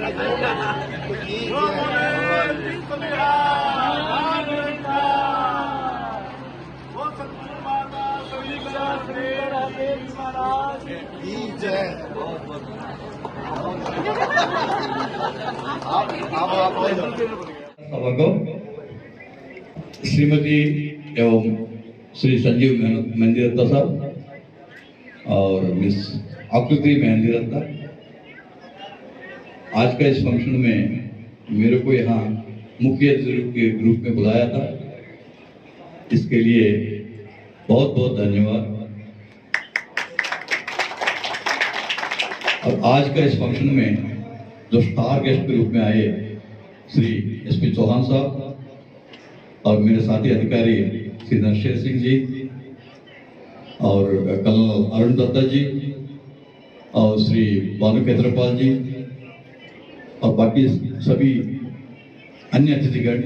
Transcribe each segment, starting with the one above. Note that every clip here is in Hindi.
सभा को श्रीमती एवं श्री संजीव मेहंदी रत्ता साहब और मिस आकृति मेहंदी रत्ता, आज का इस फंक्शन में मेरे को यहाँ मुख्य अतिथि के रूप में बुलाया था, इसके लिए बहुत बहुत धन्यवाद। और आज का इस फंक्शन में जो स्टार गेस्ट के रूप में आए श्री एसपी चौहान साहब और मेरे साथी अधिकारी श्री नरशेर सिंह जी और कर्नल अरुण दत्ता जी और श्री भानु केत्रपाल जी और बाकी सभी अन्य अतिथिगण,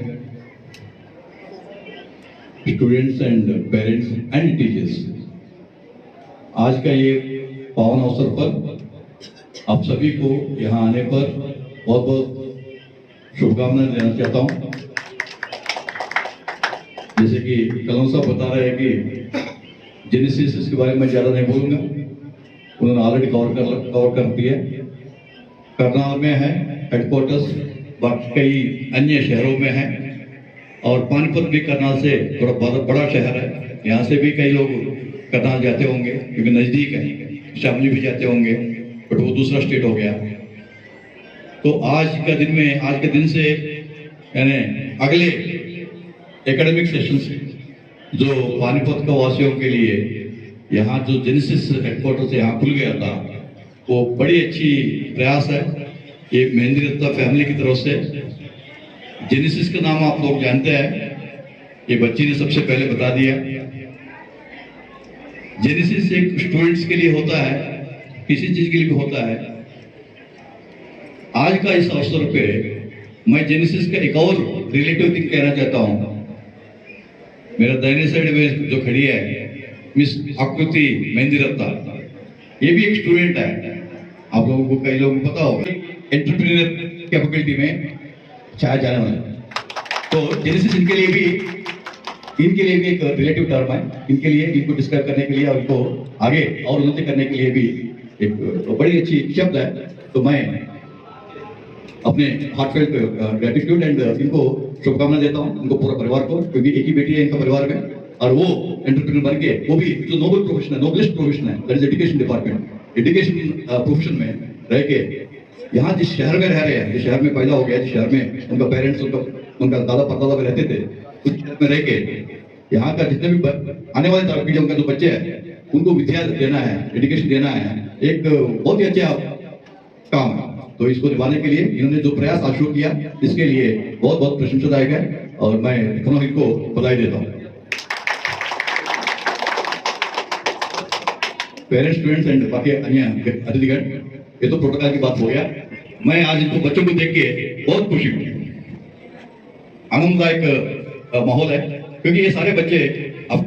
students and parents and teachers, आज का ये पावन अवसर पर आप सभी को यहाँ आने पर बहुत बहुत शुभकामनाएं देना चाहता हूँ। जैसे कि कलम साहब बता रहे हैं कि जेनेसिस, इसके बारे में ज़्यादा नहीं बोलूँगा, उन्होंने ऑलरेडी कवर कर दिया। करनाल में है हेडक्वार्टर्स, बाकी कई अन्य शहरों में है और पानीपत भी करनाल से थोड़ा बड़ा शहर है, यहाँ से भी कई लोग करनाल जाते होंगे क्योंकि नज़दीक है। शामली भी जाते होंगे बट वो दूसरा स्टेट हो गया। तो आज के दिन से यानी अगले एकेडमिक सेशन से जो पानीपत का वासियों के लिए यहाँ जो जेनेसिस हेडक्वार्टर से यहाँ खुल गया था, वो बड़ी अच्छी प्रयास है ये मेहंदी रत्ता फैमिली की तरफ से। जेनेसिस का नाम आप लोग जानते हैं, ये बच्ची ने सबसे पहले बता दिया। जेनेसिस एक स्टूडेंट्स के लिए होता है, किसी चीज के लिए भी होता है। आज का इस अवसर पे मैं जेनेसिस का एक और रिलेटिव थिंग कहना चाहता हूं। मेरा दाहिने साइड में जो खड़ी है मिस आकृति मेहंदी रत्ता, ये भी एक स्टूडेंट है। आप लोगों को कई लोगों को पता होगा, एंटरप्रेन्योर कैपेबिलिटी में चाहे जाने वाला। तो जेनेसिस इनके लिए भी एक रिलेटिव टर्म है। इनके लिए इनको डिस्क्राइब करने के लिए और इनको आगे और उन्नति करने के लिए भी एक बड़ी अच्छी शब्द है। तो मैं अपने हार्टफेल्ट ग्रेटिट्यूड एंड इनको शुभकामना देता हूँ, इनको पूरा परिवार को, क्योंकि एक ही बेटी है इनका परिवार में और वो एंटरप्रेन्योर बन के, वो भी जो नोबल प्रोफेशन है, नोबलेस्ट प्रोफेशन है, that is education department. Education profession में रह के यहाँ जिस शहर में रह रहे हैं, जिस शहर में पैदा हो गया, जिस शहर में उनका पेरेंट्स उनका दादा परदादा में रहते थे, उस शहर में रह के यहाँ का जितने भी आने वाले पीढ़ियों का जो बच्चे हैं उनको विद्या देना है, एजुकेशन देना है, एक बहुत ही अच्छा काम है। तो इसको निभाने के लिए इन्होंने जो प्रयास आज शुरू किया, इसके लिए बहुत बहुत प्रशंसादायक है और मैं पुनः इनको बधाई देता हूँ। पेरेंट्स, स्टूडेंट्स एंड बाकी अन्य अतिथिगण, ये तो प्रोटोकॉल की बात हो गया। मैं आज इनको बच्चों को देख के बहुत खुशी हुई, आनंददायक माहौल है, क्योंकि ये सारे बच्चे अब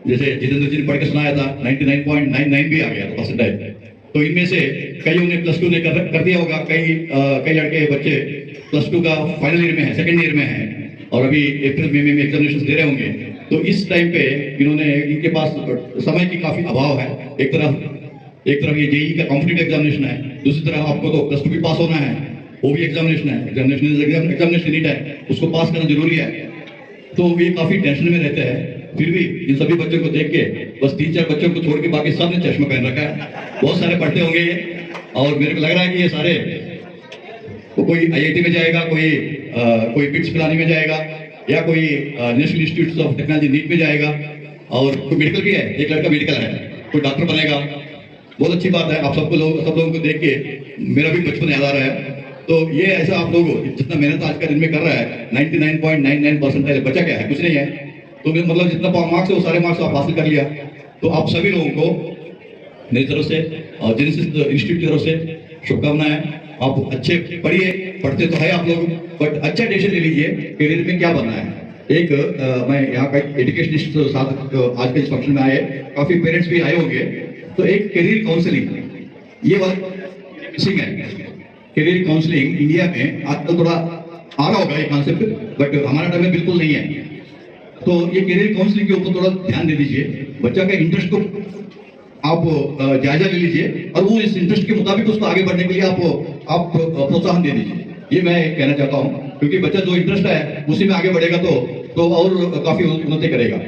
जैसे जितेंद्र जी ने पढ़ के सुनाया था 99.99 भी आ गया था परसेंटेज। तो इनमें से कई ने प्लस 2 ने कर दिया होगा, कई लड़के बच्चे प्लस 2 का फाइनल ईयर में है, सेकंड ईयर में है और अभी अप्रैल मई में एग्जामिनेशन दे रहे होंगे। तो इस टाइम पे इनके पास समय की काफी अभाव है। एक तरफ ये जेईई का कॉम्पिटिटिव एग्जामिनेशन है, दूसरी तरफ आपको तो प्लस 2 भी पास होना है, वो भी एग्जामिनेशन है, एग्जामिनेशन नीट है, उसको पास करना जरूरी है। तो ये काफी टेंशन में रहते हैं। फिर भी इन सभी बच्चों को देख के बस 3-4 बच्चों को छोड़ के बाकी सब ने चश्मा पहन रखा है। बहुत सारे पढ़ते होंगे ये, और मेरे को लग रहा है कि ये सारे कोई आईआईटी में जाएगा, कोई बिट्स पिलानी में जाएगा या कोई national institute of technology NEET में जाएगा, और कोई मेडिकल भी है, एक लड़का मेडिकल है, कोई डॉक्टर बनेगा। बहुत अच्छी बात है। आप सब लोगों को देख के मेरा भी बचपन याद आ रहा है। तो ये ऐसा आप लोग जितना मेहनत आज का दिन में कर रहा है, 99.99% बचा क्या है, कुछ नहीं है। तो मतलब जितना मार्क्स है वो सारे मार्क्स आप हासिल कर लिया। तो आप सभी लोगों को मेरी तरफ से और जेनेसिस इंस्टीट्यूट की तरफ से शुभकामनाएं। आप अच्छे पढ़िए, पढ़ते तो है आप लोग, बट अच्छा डिसीजन ले लीजिए करियर में क्या बनना है। मैं यहाँ का एजुकेशनिस्ट साथ आज के इस फंक्शन में आए, काफी पेरेंट्स भी आए होंगे। तो एक करियर काउंसलिंग ये बात मिसिंग है। करियर काउंसलिंग इंडिया में आजकल थोड़ा आ रहा होगा ये कॉन्सेप्ट, बट हमारा टाइम में बिल्कुल नहीं है। तो ये करियर काउंसलिंग के ऊपर थोड़ा ध्यान दे दीजिए, बच्चा का इंटरेस्ट को आप जायजा ले लीजिए और वो इस इंटरेस्ट के मुताबिक उसको आगे बढ़ने के लिए आप प्रोत्साहन दे दीजिए। ये मैं कहना चाहता हूँ, क्योंकि बच्चा जो इंटरेस्ट है उसी में आगे बढ़ेगा तो और काफी उन्नति करेगा।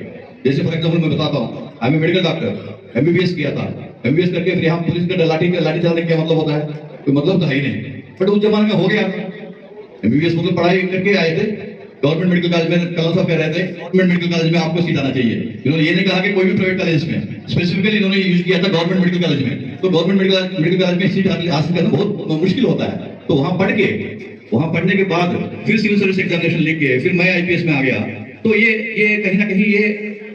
जैसे फॉर एग्जाम्पल मैं बताता हूँ, I am medical doctor, MBBS किया था, एमबीबीएस करके फिर यहाँ पुलिस का लाठी चलाने का मतलब होता है, कोई मतलब तो है ही नहीं, बट उस जमाने में हो गया। एमबीबीएस मतलब पढ़ाई करके आए थे, गवर्नमेंट मेडिकल कॉलेज में कल साहब कह रहे थे गवर्नमेंट मेडिकल कॉलेज में आपको सीट आना चाहिए। इन्होंने ये नहीं कहा कि कोई भी प्राइवेट कॉलेज में, स्पेसिफिकली इन्होंने यूज किया था गवर्नमेंट मेडिकल कॉलेज में। तो गवर्नमेंट मेडिकल कॉलेज में सीट हासिल करना बहुत मुश्किल होता है। तो वहां पढ़ने के बाद फिर सिविल सर्विस एग्जामिनेशन लेके फिर मैं आईपीएस में आ गया। तो ये कहीं ना कहीं ये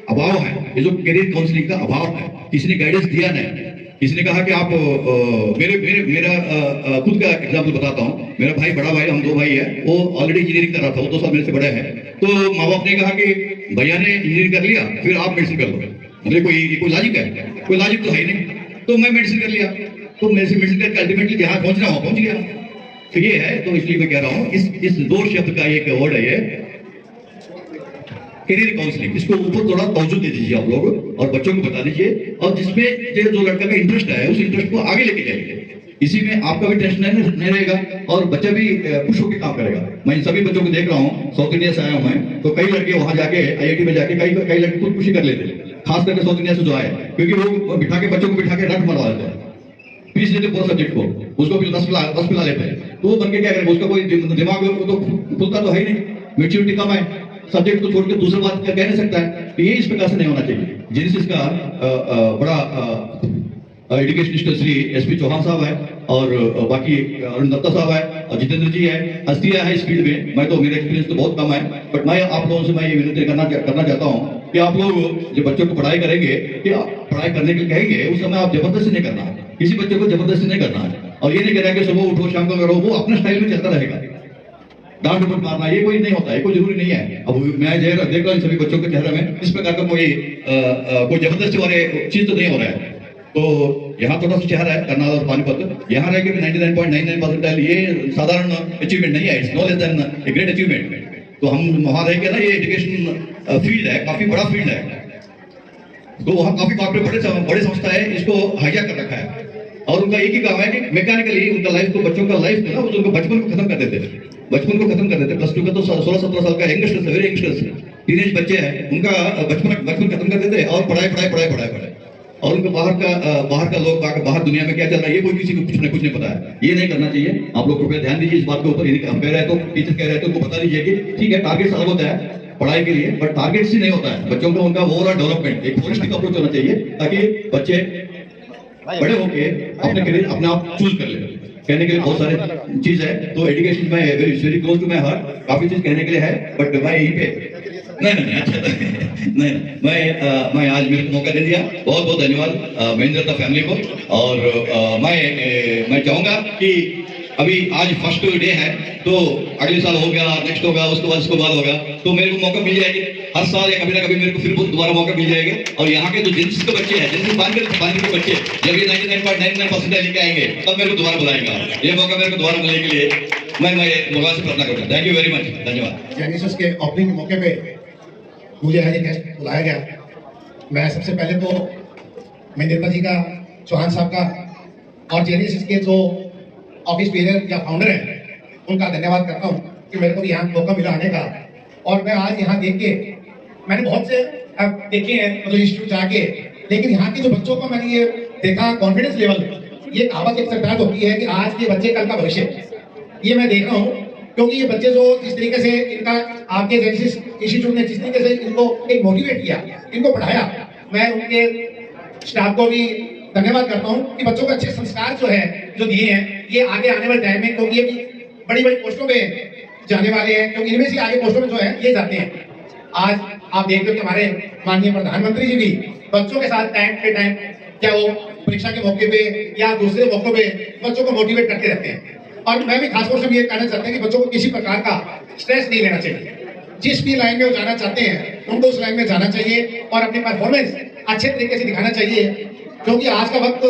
अभाव है, ये जो करियर काउंसलिंग का अभाव है, किसी ने गाइडेंस दिया नहीं। किसी ने कहा कि आप मेरा खुद का एग्जाम्पल बताता हूँ। मेरा भाई, बड़ा भाई, हम दो भाई है, वो ऑलरेडी इंजीनियरिंग कर रहा था, वो 2 साल मेरे से बड़ा है। तो माँ बाप ने कहा कि भैया ने इंजीनियरिंग कर लिया, फिर आप मेडिसिन कर लो। मतलब कोई लॉजिक है? कोई लॉजिक तो है ही नहीं। तो मैं मेडिसिन कर लिया, तो मेडिसिन करके अल्टीमेटली जहाँ पहुंचना हो पहुंच गया। तो ये है, तो इसलिए मैं कह रहा हूँ इस 2 शब्द का एक वर्ड है ये करियर काउंसलिंग। इसको ऊपर थोड़ा तवज्जो दे दीजिए आप लोग और बच्चों को बता दीजिए, और जिसमें जो लड़का का इंटरेस्ट है उस इंटरेस्ट को आगे लेके जाइए। इसी में आपका भी टेंशन नहीं रहेगा और बच्चा भी खुश होकर काम करेगा। मैं इन सभी बच्चों को देख रहा हूँ, साउथ इंडिया से आया हूँ मैं, तो कई लड़के वहां जाके आईआईटी में जाके कई लड़के खुद खुशी कर लेते, खास करके साउथ इंडिया से जो आए, क्योंकि वो बिठा के बच्चों को बिठा के रट मरवा देते हैं, फीस लेते पूरा सब्जेक्ट को, उसको भी 10 पिला लेते हैं। तो वो बन के क्या करेंगे? उसका कोई दिमाग तो खुलता तो है ही नहीं, मेच्योरिटी कम है, सब्जेक्ट को छोड़ के दूसरी बात कह नहीं सकता है। तो ये इस प्रकार से नहीं होना चाहिए। जेनेसिस का बड़ा एजुकेशनिस्ट श्री एसपी चौहान साहब है, और बाकी अरुण दत्ता साहब है, और जितेंद्र जी है, हस्तियां है इस फील्ड में। मैं तो, मेरा एक्सपीरियंस तो बहुत कम है, बट मैं आप लोगों से मैं ये विनती करना चाहता हूँ कि आप लोग जो बच्चों को पढ़ाई करेंगे, कि पढ़ाई करने के लिए कहेंगे, उस समय आप जबरदस्ती नहीं करना है, किसी बच्चे को जबरदस्ती नहीं करना है। और ये नहीं कहना कि सुबह उठो शाम को करो, वो अपने स्टाइल में चलता रहेगा। डांट डुपट मारना ये कोई नहीं होता है, कोई जरूरी नहीं है। अब मैं देख रहा हूँ इन सभी बच्चों के चेहरे में इस प्रकार का कोई जबरदस्ती वाले चीज तो नहीं हो रहा है। तो यहाँ थोड़ा सा चेहरा है करनाल और पानीपत, यहाँ रह के 99.99% ये साधारण अचीवमेंट नहीं है, it's no less than a great achievement. तो हम वहां रह के ना, ये एजुकेशन फील्ड है, काफी बड़ा फील्ड है, तो वहाँ काफी कॉर्पोरेट बड़े संस्था है इसको हाईजैक कर रखा है। और उनका एक ही काम है कि मैकेनिकली उनका लाइफ को, बच्चों का लाइफ को ना, उनको बचपन को खत्म कर देते हैं, बचपन को खत्म कर देते हैं। प्लस 2 का तो 16-17 साल का यंगस्टर्स, वेरी यंगस्टर्स, टीनेज बच्चे हैं, उनका बचपन खत्म कर देते हैं और पढ़ाई। और उनको बाहर का लोग, बाहर दुनिया में क्या चल रहा है ये कोई किसी को कुछ नहीं पता है। ये नहीं करना चाहिए। आप लोग कृपया ध्यान दीजिए इस बात के ऊपर। यदि हम कह रहे हैं तो, टीचर कह रहे हैं तो उनको बता दीजिए कि ठीक है, टारगेट अलग होता है पढ़ाई के लिए, बट टारगेट से नहीं होता है। बच्चों का उनका ओवरऑल डेवलपमेंट एक होलिस्टिक अप्रोच होना चाहिए, ताकि बच्चे बड़े होके अपने करियर अपने आप चूज कर ले। कहने के लिए बहुत सारे चीज है, तो एजुकेशन में very close to my heart, काफी चीज कहने के लिए है, बट मैं यहीं पे नहीं अच्छा नहीं, मैं आज मेरे को मौका दे दिया, बहुत बहुत धन्यवाद महेंद्र फैमिली को। और मैं चाहूंगा कि अभी आज फर्स्ट डे है, तो अगले साल हो गया, नेक्स्ट होगा, उसके बाद होगा, तो मेरे को मौका मिल जाएगी हर साल, या कभी ना कभी मेरे को फिर दोबारा मौका मिल जाएगा। और यहाँ के जो जिनसिस के बच्चे हैं, जिनसिस पानी के बच्चे जब ये 99.99% लेके आएंगे, तब मेरे को दोबारा बुलाएगा। ये मौका मेरे को दोबारा मिलने के लिए मैं भगवान से प्रार्थना करता हूँ। थैंक यू वेरी मच, धन्यवाद। जेनेसिस के ओपनिंग के मौके पे मुझे एज ए गेस्ट बुलाया गया। मैं सबसे पहले तो महेंद्र जी का, चौहान साहब का और जेनेसिस के जो ऑफिस बेयर या फाउंडर हैं, उनका धन्यवाद करता हूँ कि मेरे को यहाँ मौका मिला आने का। और मैं आज यहाँ देख के, मैंने बहुत से देखे हैं मतलब इंस्टीट्यूट जाके, लेकिन यहाँ के जो बच्चों को मैंने ये देखा, कॉन्फिडेंस लेवल, ये कहावत एक सरकार होती है कि आज के बच्चे कल का भविष्य, ये मैं देख रहा हूँ। क्योंकि ये बच्चे जो जिस तरीके से इनका आपके जेनेसिस इंस्टीट्यूट ने जिस तरीके से इनको एक मोटिवेट किया, इनको पढ़ाया, मैं उनके स्टाफ को भी धन्यवाद करता हूँ कि बच्चों को अच्छे संस्कार जो है जो दिए हैं, ये आगे आने वाले टाइम में, क्योंकि ये बड़ी बड़ी पोस्टों पे जाने वाले हैं, क्योंकि इनमें से आगे पोस्टों में जो है ये जाते हैं। आज आप देखते हो कि हमारे माननीय प्रधानमंत्री जी भी बच्चों के साथ टाइम पे टाइम, क्या वो परीक्षा के मौके पे या दूसरे मौकों पे बच्चों को मोटिवेट करते रहते हैं। और मैं भी खासतौर से ये कहना चाहता हूँ कि बच्चों को किसी प्रकार का स्ट्रेस नहीं लेना चाहिए। जिस भी लाइन में वो जाना चाहते हैं उनको उस लाइन में जाना चाहिए और अपनी परफॉर्मेंस अच्छे तरीके से दिखाना चाहिए, क्योंकि आज का वक्त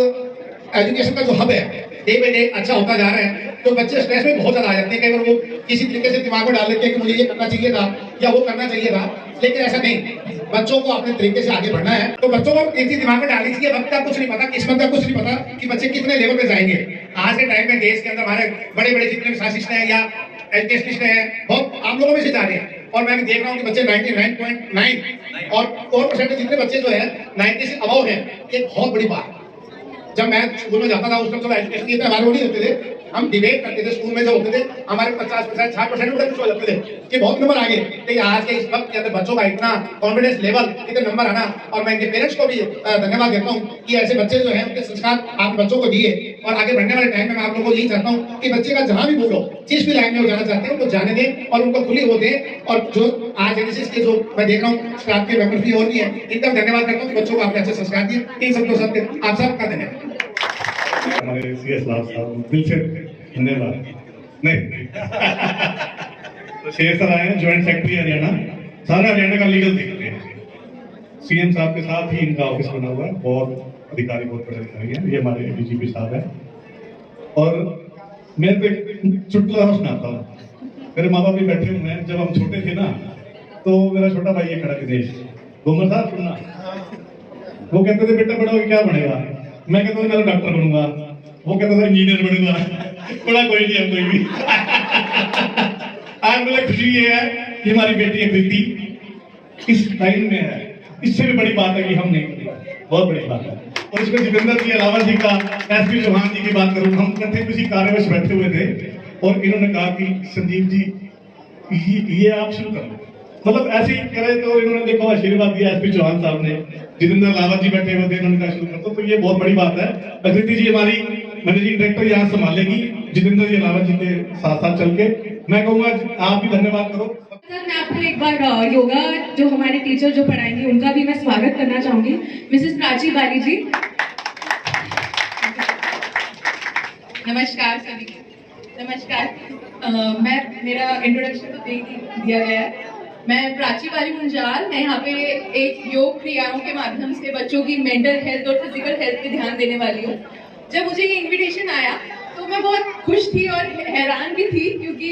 एजुकेशन का जो हब है डे बाई डे अच्छा होता जा रहा है, तो बच्चे स्ट्रेस में बहुत ज्यादा आ जाते हैं। कई बार वो किसी तरीके से दिमाग में डाल लेते हैं कि मुझे ये करना चाहिए था या वो करना चाहिए था, लेकिन ऐसा नहीं। बच्चों को अपने तरीके से आगे बढ़ना है, तो बच्चों को एक चीज दिमाग में डालनी चाहिए, वक्त का कुछ नहीं पता, किस्मत का कुछ नहीं पता कि बच्चे कितने लेवल पे जाएंगे। आज के टाइम में देश के अंदर हमारे बड़े बड़े जितने शासिस्ट हैं या एजुकेशनिस्ट हैं, बहुत आप लोगों में से जा रहे हैं, और मैं भी देख रहा हूँ कि बच्चे 99.9 और परसेंट जितने बच्चे जो है 90 से अबव है, ये बहुत बड़ी बात है। जब मैं स्कूल में जाता था उस टाइम एजुकेशन के हमारे वो नहीं होते थे, हम डिबेट करते थे स्कूल में, जो होते थे हमारे 50%, 60% बड़े खुश हो जाते थे कि बहुत नंबर आ गए। लेकिन आज के इस वक्त के अंदर बच्चों का इतना कॉन्फिडेंस लेवल, इतने नंबर आना, और मैं इनके पेरेंट्स को भी धन्यवाद देता हूँ कि ऐसे बच्चे जो हैं उनके संस्कार आपने बच्चों को दिए। और आगे बढ़ने वाले टाइम में मैं आप लोगों को यही चाहता हूँ कि बच्चे का जहाँ भी बोलो, जिस भी लाइन में वो जाना चाहते हैं उनको जाने दें और उनको खुली हो दें। और जो आज जेनेसिस के जो मैं देख रहा हूँ स्टाफ के मेंबर्स भी और भी है, इनका धन्यवाद करता हूँ कि बच्चों को आपने अच्छे संस्कार दिए। इन सबको सब आप सबका धन्यवाद। हमारे CS लाल साहब दिल से धन्यवाद। नहीं तो शेर सर आए हैं, ज्वाइंट सेक्रेटरी हरियाणा, सारा हरियाणा का लीगल देखते हैं। CM साहब के साथ ही इनका ऑफिस बना हुआ है, बहुत अधिकारी, बहुत बड़े अधिकारी हैं। ये हमारे DGP साहब हैं। और मैं तो एक चुटकुला सुनाता हूँ। मेरे माँ बाप भी बैठे हुए हैं। जब हम छोटे थे ना, तो मेरा छोटा भाई ये खड़ा दिनेश, घूमर साहब सुनना, वो कहते थे बेटा बड़ा होकर क्या बनेगा? मैं कहता था मैं तो डॉक्टर बनूंगा, वो कहता था इंजीनियर बनूंगा। बड़ा कोई नहीं है कोई भी। आज मुझे खुशी ये है कि हमारी बेटी कृति इस लाइन में है। इससे भी बड़ी बात है कि हम नहीं की, बहुत बड़ी बात है। और इसमें जितेंद्र जी, रावत जी का, SP चौहान जी की बात करूँ, हम इकट्ठे किसी कार्यवश बैठे हुए थे और इन्होंने कहा कि संजीव जी ये आप शुरू कर लो, मतलब ऐसे ही करे। तो इन्होंने देखो आशीर्वाद दिया SP चौहान साहब ने, जितेंद्र रावत जी बैठे हुए थे, इन्होंने कहा शुरू कर दो। तो ये बहुत बड़ी बात है। कृति जी हमारी मैनेजिंग डायरेक्टर यहाँ संभालेगी, जितेंद्र जी रावत जी के साथ साथ चल के। मैं कहूँगा आप भी धन्यवाद करो। सर, मैं आपको एक बार योगा जो हमारे टीचर जो पढ़ाएंगे उनका भी मैं स्वागत करना चाहूंगी, मिसेस प्राची बाली जी। नमस्कार सभी को। नमस्कार। मेरा इंट्रोडक्शन तो दे दिया गया है। मैं प्राची बाली मुंजाल, मैं यहाँ पे एक योग क्रियाओं के माध्यम से बच्चों की मेंटल हेल्थ और फिजिकल हेल्थ पे ध्यान देने वाली हूँ। जब मुझे ये इनविटेशन आया तो मैं बहुत खुश थी और हैरान भी थी, क्योंकि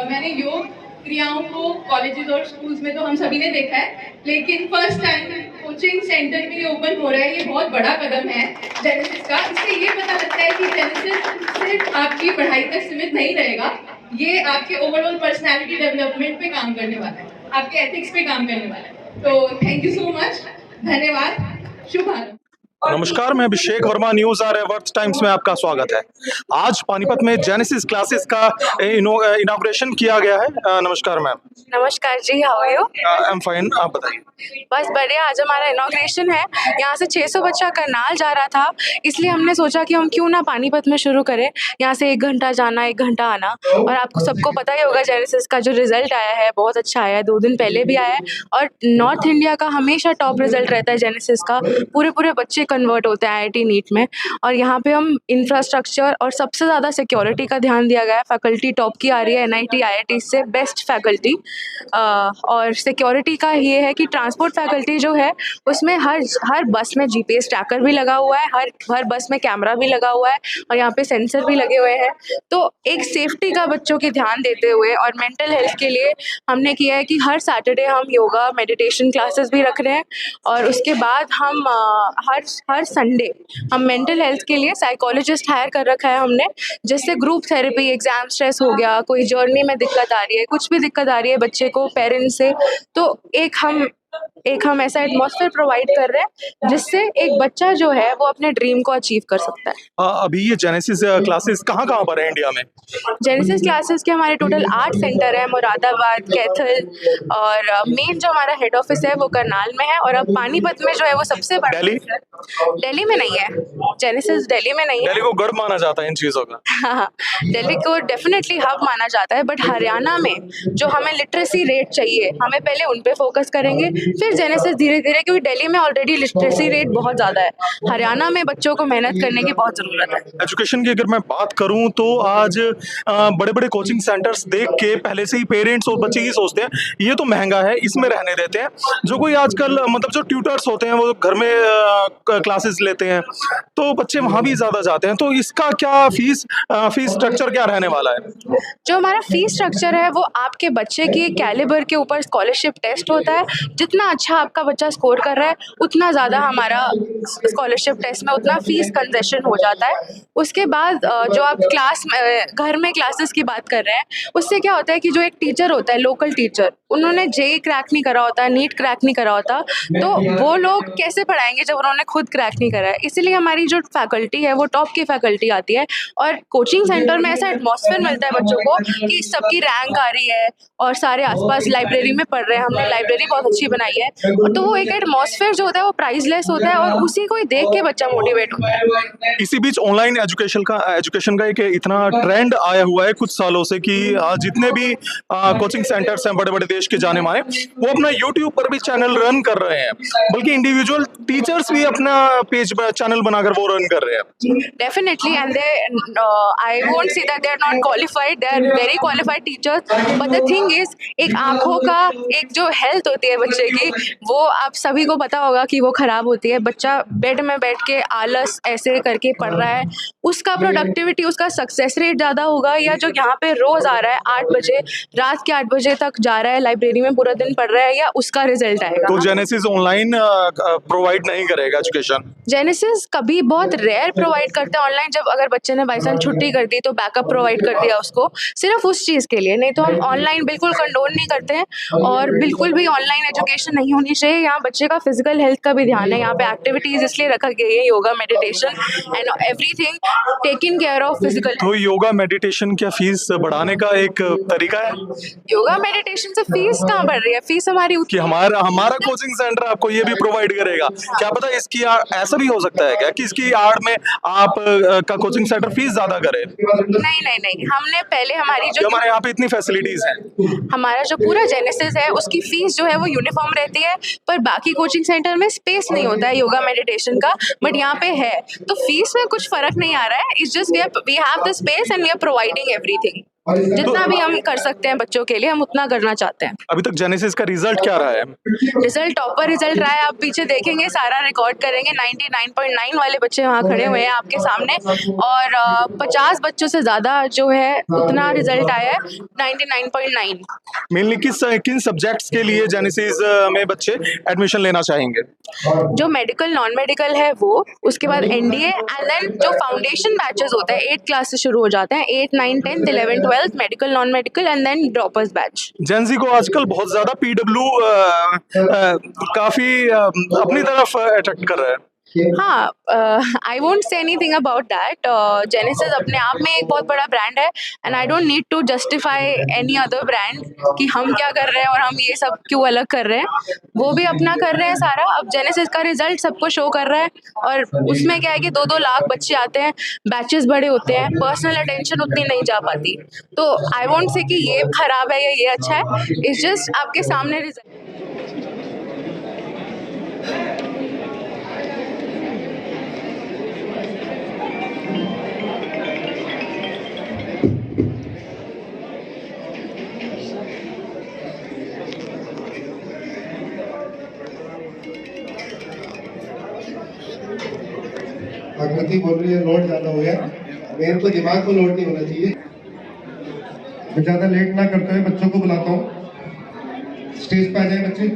मैंने योग क्रियाओं को कॉलेजेस और स्कूल्स में तो हम सभी ने देखा है, लेकिन फर्स्ट टाइम कोचिंग सेंटर में ओपन हो रहा है। ये बहुत बड़ा कदम है जेनेसिस का। इससे ये पता लगता है कि जेनेसिस सिर्फ आपकी पढ़ाई तक सीमित नहीं रहेगा, ये आपके ओवरऑल पर्सनैलिटी डेवलपमेंट पे काम करने वाला है, आपके एथिक्स पे काम करने वाला है। तो थैंक यू सो मच, धन्यवाद, शुभ आरंभ। नमस्कार, मैं Abhishek Verma, news R worth Times में आपका स्वागत है। आज पानीपत में जेनेसिस क्लासेस का इनॉग्रेशन किया गया है। नमस्कार मैम। नमस्कार जी, how are you? I am fine, आप बताइए। बस बढ़िया। आज हमारा इनॉग्रेशन है। यहाँ से 600 बच्चा करनाल जा रहा था, इसलिए हमने सोचा कि हम क्यों ना पानीपत में शुरू करें। यहाँ से 1 घंटा जाना, 1 घंटा आना। और आपको सबको पता ही होगा जेनेसिस का जो रिजल्ट आया है बहुत अच्छा आया है, 2 दिन पहले भी आया है। और नॉर्थ इंडिया का हमेशा टॉप रिजल्ट रहता है जेनेसिस का। पूरे बच्चे कन्वर्ट होते हैं IIT नीट में। और यहाँ पे हम इंफ्रास्ट्रक्चर और सबसे ज़्यादा सिक्योरिटी का ध्यान दिया गया है। फैकल्टी टॉप की आ रही है NIT IIT से, बेस्ट फैकल्टी। और सिक्योरिटी का ये है कि ट्रांसपोर्ट फैकल्टी जो है उसमें हर बस में GPS ट्रैकर भी लगा हुआ है, हर बस में कैमरा भी लगा हुआ है और यहाँ पे सेंसर भी लगे हुए हैं। तो एक सेफ्टी का बच्चों की ध्यान देते हुए और मेंटल हेल्थ के लिए हमने किया है कि हर सैटरडे हम योगा मेडिटेशन क्लासेस भी रख रहे हैं। और उसके बाद हम हर संडे हम मेंटल हेल्थ के लिए साइकोलॉजिस्ट हायर कर रखा है हमने, जिससे ग्रुप थेरेपी, एग्जाम स्ट्रेस हो गया, कोई जर्नी में दिक्कत आ रही है, कुछ भी दिक्कत आ रही है बच्चे को पेरेंट्स से, तो एक हम ऐसा एटमॉस्फेयर प्रोवाइड कर रहे हैं जिससे एक बच्चा जो है वो अपने ड्रीम को अचीव कर सकता है। अभी ये जेनेसिस क्लासेस कहाँ पर है इंडिया में? जेनेसिस क्लासेस के हमारे टोटल 8 सेंटर है, मुरादाबाद, कैथल, और मेन जो हमारा हेड ऑफिस है वो करनाल में है। और अब पानीपत में जो है वो सबसे बड़ा दिल्ली में नहीं है। जेनेसिस दिल्ली में नहीं है। दिल्ली को गर्व माना जाता है इन चीज़ों का। हाँ, दिल्ली को डेफिनेटली हब माना जाता है, बट हरियाणा में जो हमें लिटरेसी रेट चाहिए, हमें पहले उन पे फोकस करेंगे, फिर जेनेसिस धीरे धीरे, क्योंकि दिल्ली में ऑलरेडी लिटरेसी रेट बहुत ज़्यादा है, हरियाणा में बच्चों को मेहनत करने की बहुत ज़रूरत है। एजुकेशन की अगर मैं बात करूं तो आज बड़े बड़े कोचिंग सेंटर्स देख के पहले से ही पेरेंट्स और बच्चे ही सोचते हैं ये तो महंगा है, इसमें रहने देते हैं। जो कोई आजकल मतलब जो ट्यूटर्स होते हैं वो घर में क्लासेस लेते हैं, तो बच्चे वहां भी ज़्यादा जाते हैं। तो इसका क्या फीस स्ट्रक्चर क्या रहने वाला है? जो हमारा फीस स्ट्रक्चर है वो आपके बच्चे के कैलिबर के ऊपर स्कॉलरशिप टेस्ट होता है। जितना अच्छा आपका बच्चा स्कोर कर रहा है उतना ज़्यादा हमारा स्कॉलरशिप टेस्ट में उतना फीस कंसेशन हो जाता है। उसके बाद जो आप क्लास में घर में क्लासेस की बात कर रहे हैं, उससे क्या होता है कि जो एक टीचर होता है, लोकल टीचर, उन्होंने जेईई क्रैक नहीं करा होता, नीट क्रैक नहीं करा होता, तो वो लोग कैसे पढ़ाएंगे जब उन्होंने खुद क्रैक नहीं करा है। इसीलिए हमारी जो फैकल्टी है वो टॉप की फैकल्टी आती है, और कोचिंग सेंटर में ऐसा एटमॉस्फेयर मिलता है बच्चों को कि सबकी रैंक आ रही है और सारे आसपास लाइब्रेरी में पढ़ रहे हैं। हमने लाइब्रेरी बहुत अच्छी बनाई है, तो वो एक एटमॉस्फेयर जो होता है वो प्राइसलेस होता है और उसी को ही देख के बच्चा मोटिवेट होता है। इसी बीच ऑनलाइन एजुकेशन का एक इतना ट्रेंड आया हुआ है कुछ सालों से कि जितने भी कोचिंग सेंटर्स हैं बड़े बड़े देश के जाने माने, वो अपना यूट्यूब पर भी चैनल रन कर रहे हैं, बल्कि इंडिविजुअल टीचर्स भी अपना पेज चैनल बनाकर वो रन कर रहे हैं। Definitely, and I won't say that they are not qualified. They are very qualified teachers. But the thing is, एक आँखों का एक जो हेल्थ होती है बच्चे की, वो आप सभी को पता होगा कि वो खराब होती है। बच्चा बेड में बैठ के आलस ऐसे करके पढ़ रहा है, उसका प्रोडक्टिविटी, उसका सक्सेस रेट ज़्यादा होगा, या जो यहाँ पे रोज़ आ रहा है 8 बजे, रात के 8 बजे तक जा रहा है लाइब्रेरी में, पूरा दिन पढ़ रहा है, या उसका रिजल्ट आएगा। तो जेनेसिस ऑनलाइन प्रोवाइड नहीं करेगा एजुकेशन? जेनेसिस कभी बहुत रेयर प्रोवाइड करते हैं ऑनलाइन, जब अगर बच्चे ने बाई चांस छुट्टी कर दी तो बैकअप प्रोवाइड कर दिया उसको, सिर्फ उस चीज़ के लिए। नहीं तो हम ऑनलाइन बिल्कुल कंडोन नहीं करते हैं, और बिल्कुल भी ऑनलाइन एजुकेशन नहीं होनी चाहिए। यहाँ बच्चे का फिजिकल हेल्थ का भी ध्यान है, यहाँ पे एक्टिविटीज़ इसलिए रखा गया है, yoga, meditation and everything taking care of physical. तो योगा मेडिटेशन क्या फीस बढ़ाने का एक तरीका है? योगा मेडिटेशन से फीस कहाँ बढ़ रही है? फीस हमारी कि हमारा कोचिंग सेंटर आपको ये भी प्रोवाइड करेगा, क्या पता इसकी ऐसा भी हो सकता है क्या कि इसकी आड़ में आप का कोचिंग सेंटर फीस ज्यादा करे? नहीं, हमने पहले हमारी जो हमारे यहाँ पे इतनी फैसिलिटीज हैं, हमारा जो पूरा जेनेसिस है उसकी फीस जो है वो यूनिफॉर्म रहती है, पर बाकी कोचिंग सेंटर में स्पेस नहीं होता है योगा मेडिटेशन का, बट यहाँ पे है, तो फीस में कुछ फर्क नहीं आ रहा है। It's just we have the space and we are providing everything. जितना भी हम कर सकते हैं बच्चों के लिए, हम उतना करना चाहते हैं। अभी तक जेनेसिस का रिजल्ट क्या रहा है? रिजल्ट टॉपर रिजल्ट रहा है। आप पीछे देखेंगे, सारा रिकॉर्ड करेंगे। 99.9 वाले बच्चे वहाँ खड़े हुए हैं आपके सामने, और 50 बच्चों से ज्यादा जो है उतना रिजल्ट आया है, 99.9। मेनली किन सब्जेक्ट्स के लिए जेनेसिस में बच्चे एडमिशन लेना चाहेंगे? जो मेडिकल, नॉन मेडिकल है वो, उसके बाद एनडीए, एंड देन जो फाउंडेशन बैचेस होता है 8 क्लास से शुरू हो जाते हैं, 8, 9, 10, 11, 12 medical, non medical and then droppers batch. Gen z को आजकल बहुत ज्यादा पीडब्ल्यू काफी अपनी तरफ अट्रैक्ट कर रहा है। हाँ, I won't say anything about that. Genesis अपने आप में एक बहुत बड़ा ब्रांड है, and I don't need to justify any other brand कि हम क्या कर रहे हैं और हम ये सब क्यों अलग कर रहे हैं। वो भी अपना कर रहे हैं सारा। अब जेनेसिस का रिजल्ट सबको शो कर रहा है, और उसमें क्या है कि 2-2 लाख बच्चे आते हैं, बैचेस बड़े होते हैं, पर्सनल अटेंशन उतनी नहीं जा पाती। तो आई वोंट से कि ये खराब है या ये अच्छा है, इट्स जस्ट आपके सामने रिजल्ट। आकृति बोल रही है लोड ज्यादा हो गया, मेरे को दिमाग को लोड नहीं होना चाहिए। मैं ज्यादा लेट ना करते हुए बच्चों को बुलाता हूँ, स्टेज पे आ जाए बच्चे।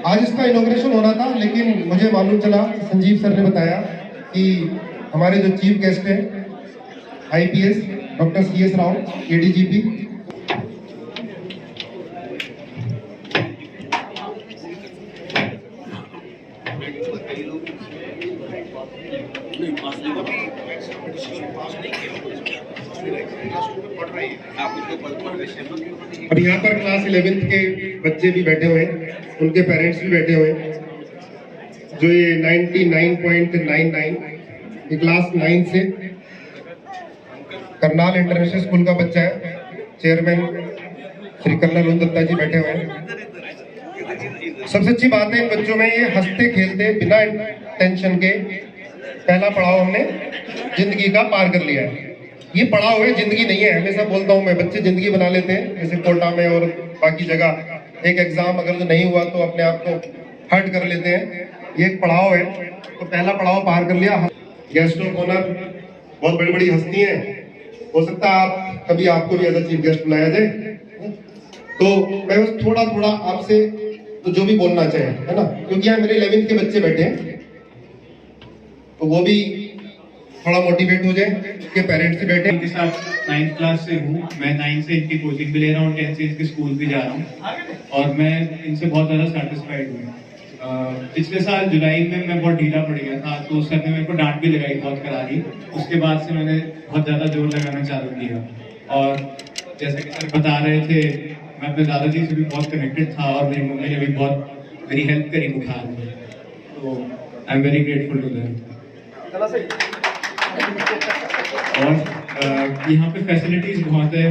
आज इसका इनॉग्रेशन होना था, लेकिन मुझे मालूम चला, संजीव सर ने बताया कि हमारे जो चीफ गेस्ट हैं IPS doctor CS Rao, ADGP, अब यहाँ पर क्लास 11th के बच्चे भी बैठे हुए हैं, उनके पेरेंट्स भी बैठे हुए हैं, जो ये 99.99 ये क्लास 9 से करनाल इंटरनेशनल स्कूल का बच्चा है। चेयरमैन श्री कर्नल दत्ता जी बैठे हुए हैं। सबसे अच्छी बात है इन बच्चों में ये हंसते खेलते बिना टेंशन के पहला पड़ाव हमने जिंदगी का पार कर लिया है। ये पड़ाव है, जिंदगी नहीं है। हमेशा बोलता हूँ मैं, बच्चे जिंदगी बना लेते हैं जैसे कोटा में और बाकी जगह। एक एग्जाम अगर जो नहीं हुआ तो अपने आप को हर्ट कर लेते हैं। ये एक पड़ाव है, तो पहला पड़ाव पार कर लिया। गेस्ट ऑफ ऑनर बहुत बड़ी बड़ी हस्ती हैं, हो सकता है आप कभी आपको भी एज अ चीफ गेस्ट बुलाया जाए, तो मैं बस थोड़ा थोड़ा आपसे तो जो भी बोलना चाहे, है ना, क्योंकि यहाँ मेरे 11th के बच्चे बैठे हैं, तो वो भी थोड़ा मोटिवेट हो जाए, उनके पेरेंट्स भी बैठे। इनके साथ 9th क्लास से हूँ मैं, 9 से इनकी कोचिंग भी ले रहा हूँ, 10 से इनके स्कूल भी जा रहा हूँ और मैं इनसे बहुत ज़्यादा सेटिस्फाइड हूँ। पिछले साल जुलाई में मैं बहुत ढीला पड़ गया था, तो सर ने मेरे को डांट भी लगाई बहुत करारी। उसके बाद से मैंने बहुत ज़्यादा जोर लगाना चालू किया और जैसे कि सर बता रहे थे, मैं अपने दादाजी से भी बहुत कनेक्टेड था और मेरी मम्मी ने भी बहुत मेरी हेल्प करी बुखार में, तो I am very grateful to them. और यहाँ पे फैसिलिटीज बहुत है,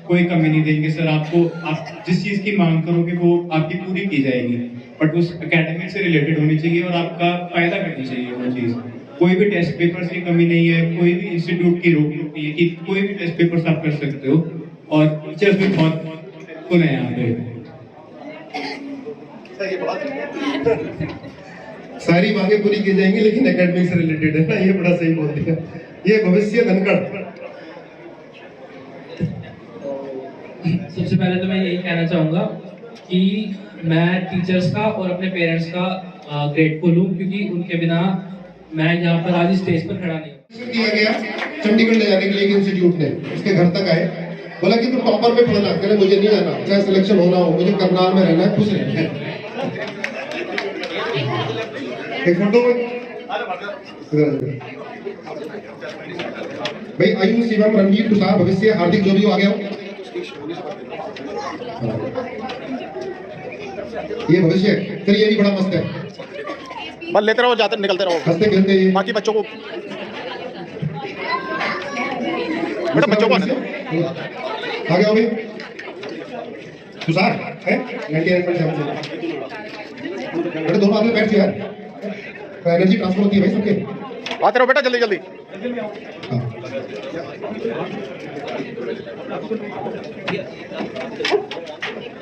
कोई कमी नहीं देंगे सर आपको। आप जिस चीज़ की मांग करोगे वो आपकी पूरी की जाएगी, बट उस एकेडमिक से रिलेटेड होनी चाहिए और आपका फायदा करनी चाहिए वो चीज़। कोई भी टेस्ट पेपर्स की कमी नहीं है, कोई भी इंस्टीट्यूट की रोक टोक नहीं है कि कोई भी टेस्ट पेपर्स आप कर सकते हो, और टीचर्स भी बहुत खुल हैं यहाँ पे। सारी मांगे पूरी की जाएंगी लेकिन एकेडमिक से रिलेटेड है ना, ये बड़ा सही बोल दिया। ये भविष्य धनगढ़। सबसे पहले तो मैं यही कहना चाहूँगा कि मैं टीचर्स का और अपने पेरेंट्स का ग्रेटफुल हूँ, क्योंकि उनके बिना मैं यहाँ पर आज स्टेज पर खड़ा नहीं हूँ। किया गया चंडीगढ़ ले जाने के लिए इंस्टीट्यूट ने, उसके घर तक आए, बोला कि तू टॉपर में पढ़ना, कहने मुझे नहीं जाना, चाहे सिलेक्शन होना हो, मुझे करनाल में रहना है, खुश रहना है। एक फोटो भाई, आयु शिवम रणवीर तुषार भविष्य हार्दिक जो भी हो आ गया हो, ये भविष्य है। फिर ये भी बड़ा मस्त है, बस लेते रहो, जाते निकलते रहो, हंसते खेलते ये बाकी बच्चों को बेटा बच्चों को आने दो। आ गया भाई तुषार है 99.7 बेटा, दोनों आदमी बैठ यार, एनर्जी ट्रांसफर होती है भाई सबके। आते रहो बेटा, जल्दी जल्दी।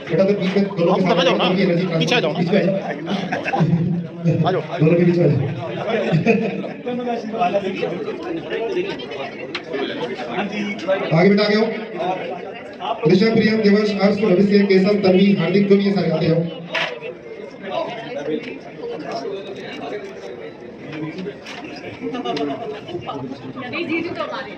बेटा तो बीच में दोनों के साथ आ जाओ ना, एनर्जी पीछे आ जाओ, बीच में आ जाओ दोनों के बीच में आगे बेटा आगे हो। ऋषभ, प्रियम, देवर्ष, हर्ष, भविष्य, केशव, तन्वी, हार्दिक जो भी ये सारे आते हो। जीजू तो हमारे